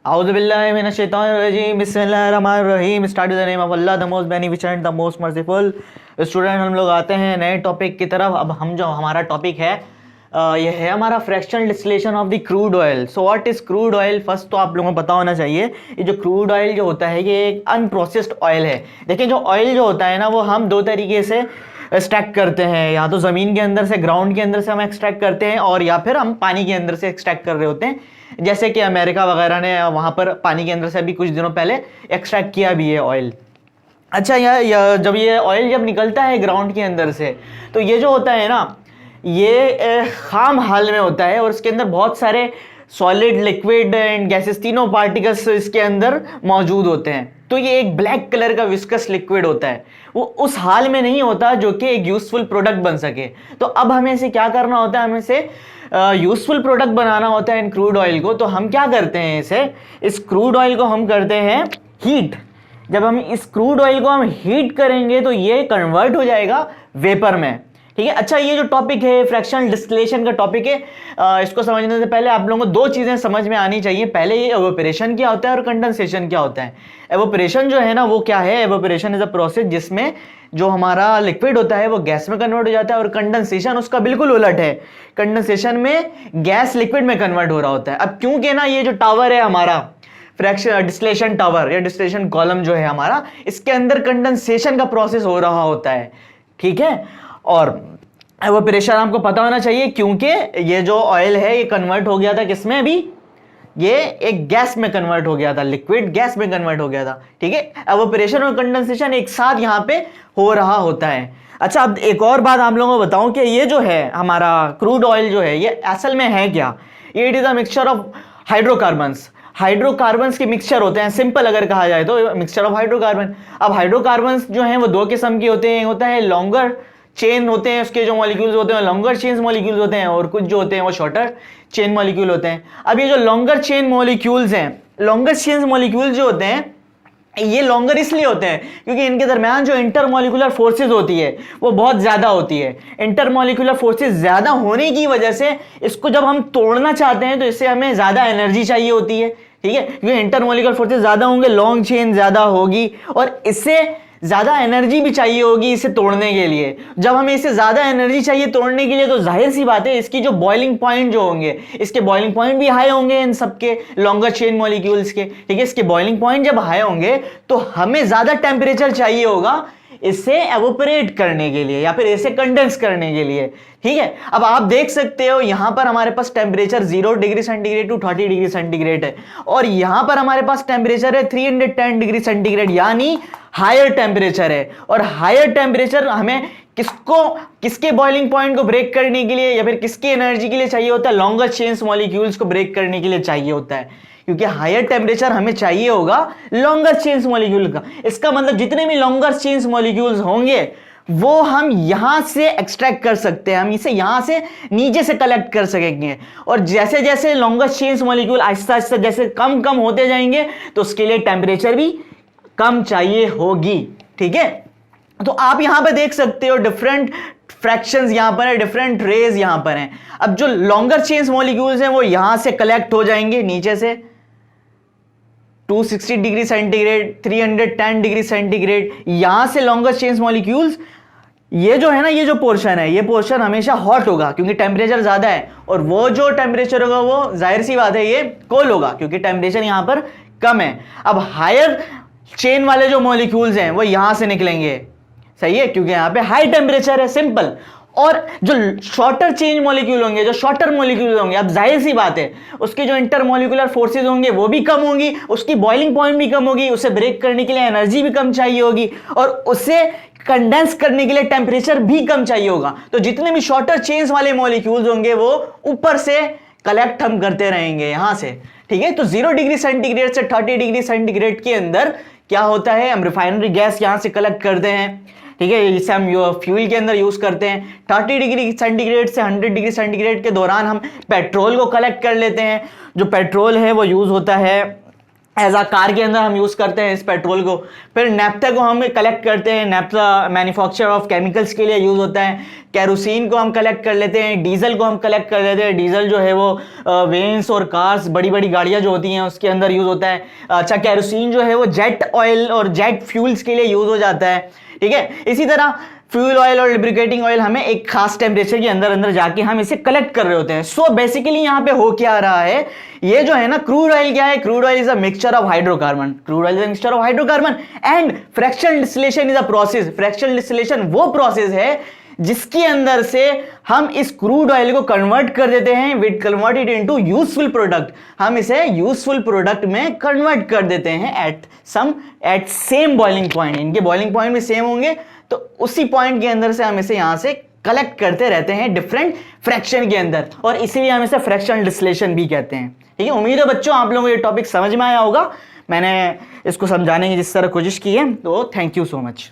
औज़ुबिल्लाहिमिनश्शैतानिर्रजीम बिस्मिल्लाहिर्रहमानिर्रहीम start the name of Allah the most beneficent the most merciful. Student, हम लोग आते हैं नए टॉपिक की तरफ। अब हम जो हमारा टॉपिक है यह है हमारा fractional distillation of the crude oil. So what is crude oil? First तो आप लोगों को पता होना चाहिए, ये जो क्रूड ऑयल जो होता है ये एक अनप्रोसेस्ड ऑयल है। देखिए, जो ऑयल जो होता है ना वो हम दो तरीके से एक्सट्रैक्ट करते हैं, या तो ज़मीन के अंदर से, ग्राउंड के अंदर से हम एक्सट्रैक्ट करते हैं, और या फिर हम पानी के अंदर से एक्सट्रैक्ट कर रहे होते हैं, जैसे कि अमेरिका वगैरह ने वहाँ पर पानी के अंदर से अभी कुछ दिनों पहले एक्सट्रैक्ट किया भी है ऑयल। अच्छा, जब ये ऑयल जब निकलता है ग्राउंड के अंदर से, तो ये जो होता है ना ये खाम हाल में होता है, और इसके अंदर बहुत सारे सॉलिड, लिक्विड एंड गैसेस, तीनों पार्टिकल्स इसके अंदर मौजूद होते हैं। तो ये एक ब्लैक कलर का विस्कस लिक्विड होता है, वो उस हाल में नहीं होता जो कि एक यूजफुल प्रोडक्ट बन सके। तो अब हमें इसे क्या करना होता है, हमें इसे यूजफुल प्रोडक्ट बनाना होता है इन क्रूड ऑयल को। तो हम क्या करते हैं, इस क्रूड ऑयल को हम करते हैं हीट। जब हम इस क्रूड ऑयल को हम हीट करेंगे तो ये कन्वर्ट हो जाएगा वेपर में। ठीक है। अच्छा, ये जो टॉपिक है फ्रैक्शनल डिस्टिलेशन का टॉपिक है, इसको समझने से पहले आप लोगों को दो चीजें समझ में आनी चाहिए। पहले ये एवोपरेशन क्या होता है और कंडेंसेशन क्या होता है। एवोपरेशन जो है ना वो क्या है? एवोपरेशन इज अ प्रोसेस जिसमें जो हमारा लिक्विड होता है वो गैस में कन्वर्ट हो जाता है, और कंडेंसेशन उसका बिल्कुल उलट है। कंडेंसेशन में गैस लिक्विड में कन्वर्ट हो रहा होता है। अब क्योंकि ना ये जो टावर है हमारा फ्रैक्शन डिस्टिलेशन टावर या डिस्टिलेशन कॉलम जो है हमारा, इसके अंदर कंडेंसेशन का प्रोसेस हो रहा होता है। ठीक है। और एवोपरेशन आपको पता होना चाहिए, क्योंकि ये जो ऑयल है ये कन्वर्ट हो गया था किसमें? अभी ये एक गैस में कन्वर्ट हो गया था, लिक्विड गैस में कन्वर्ट हो गया था। ठीक है। एवोपरेशन और कंडेंसेशन एक साथ यहां पे हो रहा होता है। अच्छा, अब एक और बात आप लोगों को बताऊं कि ये जो है हमारा क्रूड ऑयल जो है ये असल में है क्या? ये it is a mixture of hydrocarbons. Hydrocarbons के मिक्सचर होते हैं, सिंपल अगर कहा जाए तो मिक्सचर ऑफ हाइड्रोकार्बन। अब हाइड्रोकार्बन्स जो हैं वो दो किस्म के होते हैं। होता है लॉन्गर चेन होते हैं, उसके जो मॉलिक्यूल्स होते हैं लॉन्गर चेन मॉलिक्यूल्स होते हैं, और कुछ जो होते हैं वो शॉर्टर चेन मॉलिक्यूल होते हैं। अब ये जो लॉन्गर चेन मॉलिक्यूल्स हैं, लॉन्गर चेन मॉलिक्यूल्स जो होते हैं ये लॉन्गर इसलिए होते हैं क्योंकि इनके दरमियान जो इंटरमॉलिक्यूलर फोर्सेज होती है वो बहुत ज्यादा होती है। इंटरमॉलिक्यूलर फोर्सेज ज्यादा होने की वजह से इसको जब हम तोड़ना चाहते हैं तो इससे हमें ज्यादा एनर्जी चाहिए होती है। ठीक है। क्योंकि इंटरमॉलिक्यूलर फोर्सेज ज्यादा होंगे, लॉन्ग चेन ज्यादा होगी, और इससे ज्यादा एनर्जी भी चाहिए होगी इसे तोड़ने के लिए। जब हमें इसे ज्यादा एनर्जी चाहिए तोड़ने के लिए तो जाहिर सी बात है इसकी जो बॉइलिंग पॉइंट जो होंगे, इसके बॉइलिंग पॉइंट भी हाई होंगे इन सबके लॉन्गर चेन मॉलिक्यूल्स के। ठीक है। इसके बॉइलिंग पॉइंट जब हाई होंगे तो हमें ज्यादा टेम्परेचर चाहिए होगा इसे एवोपरेट करने के लिए या फिर इसे कंडेंस करने के लिए। ठीक है। अब आप देख सकते हो यहां पर हमारे पास temperature 0 degree centigrade to 30 degree centigrade है, और यहां पर हमारे पास टेम्परेचर है 310 डिग्री सेंटीग्रेड, यानी हायर टेम्परेचर है। और हायर टेम्परेचर हमें किसके बॉइलिंग पॉइंट को ब्रेक करने के लिए या फिर किसकी एनर्जी के लिए चाहिए होता है? लॉन्गर चेन्स मॉलिक्यूल्स को ब्रेक करने के लिए चाहिए होता है, क्योंकि हायर टेम्परेचर हमें चाहिए होगा लॉन्गर चेन्स मॉलिक्यूल का। इसका मतलब जितने भी लॉन्गर चेन्स मॉलिक्यूल्स होंगे वो हम यहां से एक्सट्रैक्ट कर सकते हैं, हम इसे यहां से नीचे से कलेक्ट कर सकेंगे। और जैसे जैसे longer chains molecule Aahista Aahista जैसे कम कम होते जाएंगे तो उसके लिए टेम्परेचर भी कम चाहिए होगी। ठीक है। तो आप यहां पर देख सकते हो डिफरेंट फ्रैक्शंस यहां पर है, डिफरेंट रेज यहां पर हैं। अब जो लॉन्गर चेन्स मॉलिक्यूल्स हैं वो यहां से कलेक्ट हो जाएंगे नीचे से 260 डिग्री सेंटीग्रेड, 310 डिग्री सेंटीग्रेड, यहां से लॉन्गर चेन्स मॉलिक्यूल्स, ये जो है ना ये जो पोर्शन है ये पोर्शन हमेशा हॉट होगा क्योंकि टेम्परेचर ज्यादा है, और वो जो टेम्परेचर होगा वो जाहिर सी बात है ये कोल्ड होगा क्योंकि टेम्परेचर यहां पर कम है। अब हायर चेन वाले जो मॉलिक्यूल्स हैं वो यहां से निकलेंगे, सही है, क्योंकि यहां पे हाई टेम्परेचर है, सिंपल। और जो शॉर्टर चेन मॉलिक्यूल होंगे, जो शॉर्टर मॉलिक्यूल होंगे, अब जाहिर सी बात है उसके जो इंटरमॉलिक्यूलर फोर्सेज होंगे वो भी कम होंगी, उसकी बॉइलिंग पॉइंट भी कम होगी, उसे ब्रेक करने के लिए एनर्जी भी कम चाहिए होगी, और उसे कंडेंस करने के लिए टेम्परेचर भी कम चाहिए होगा। तो जितने भी शॉर्टर चेन्स वाले मॉलिक्यूल्स होंगे वो ऊपर से कलेक्ट हम करते रहेंगे यहां से। ठीक है। तो 0 डिग्री सेंटीग्रेड से 30 डिग्री सेंटीग्रेड के अंदर क्या होता है, हम रिफाइनरी गैस यहां से कलेक्ट करते हैं। ठीक है। इसे हम फ्यूल के अंदर यूज करते हैं। 30 डिग्री सेंटीग्रेड से 100 डिग्री सेंटीग्रेड के दौरान हम पेट्रोल को कलेक्ट कर लेते हैं। जो पेट्रोल है वो यूज होता है एज आ कार के अंदर हम यूज़ करते हैं इस पेट्रोल को। फिर नेफ्था को हम कलेक्ट करते हैं, नेफ्था मैन्युफैक्चर ऑफ केमिकल्स के लिए यूज़ होता है। कैरोसिन को हम कलेक्ट कर लेते हैं, डीजल को हम कलेक्ट कर लेते हैं। डीजल जो है वो वेन्स और कार्स, बड़ी बड़ी गाड़ियाँ जो होती हैं उसके अंदर यूज़ होता है। अच्छा, कैरोसिन जो है वो जेट ऑयल और जेट फ्यूल्स के लिए यूज़ हो जाता है, ठीक है। इसी तरह फ्यूल ऑयल और लिब्रिकेटिंग ऑयल हमें एक खास टेम्परेचर के अंदर अंदर जाके हम इसे कलेक्ट कर रहे होते हैं। सो बेसिकली यहाँ पे हो क्या रहा है, ये जो है ना क्रूड ऑयल क्या है, crude oil is a mixture of hydrocarbon, crude oil is a mixture of hydrocarbon and fractional distillation is a process. Fractional distillation वो प्रोसेस है जिसके अंदर से हम इस क्रूड ऑयल को कन्वर्ट कर देते हैं, with converted into useful product. हम इसे यूजफुल प्रोडक्ट में कन्वर्ट कर देते हैं एट सेम बॉइलिंग पॉइंट। इनके बॉइलिंग पॉइंट भी सेम होंगे, तो उसी पॉइंट के अंदर से हम इसे यहां से कलेक्ट करते रहते हैं डिफरेंट फ्रैक्शन के अंदर, और इसीलिए हम इसे फ्रैक्शनल डिस्टिलेशन भी कहते हैं, ठीक है। उम्मीद है बच्चों आप लोगों को ये टॉपिक समझ में आया होगा। मैंने इसको समझाने की जिस तरह कोशिश की है, तो थैंक यू सो मच।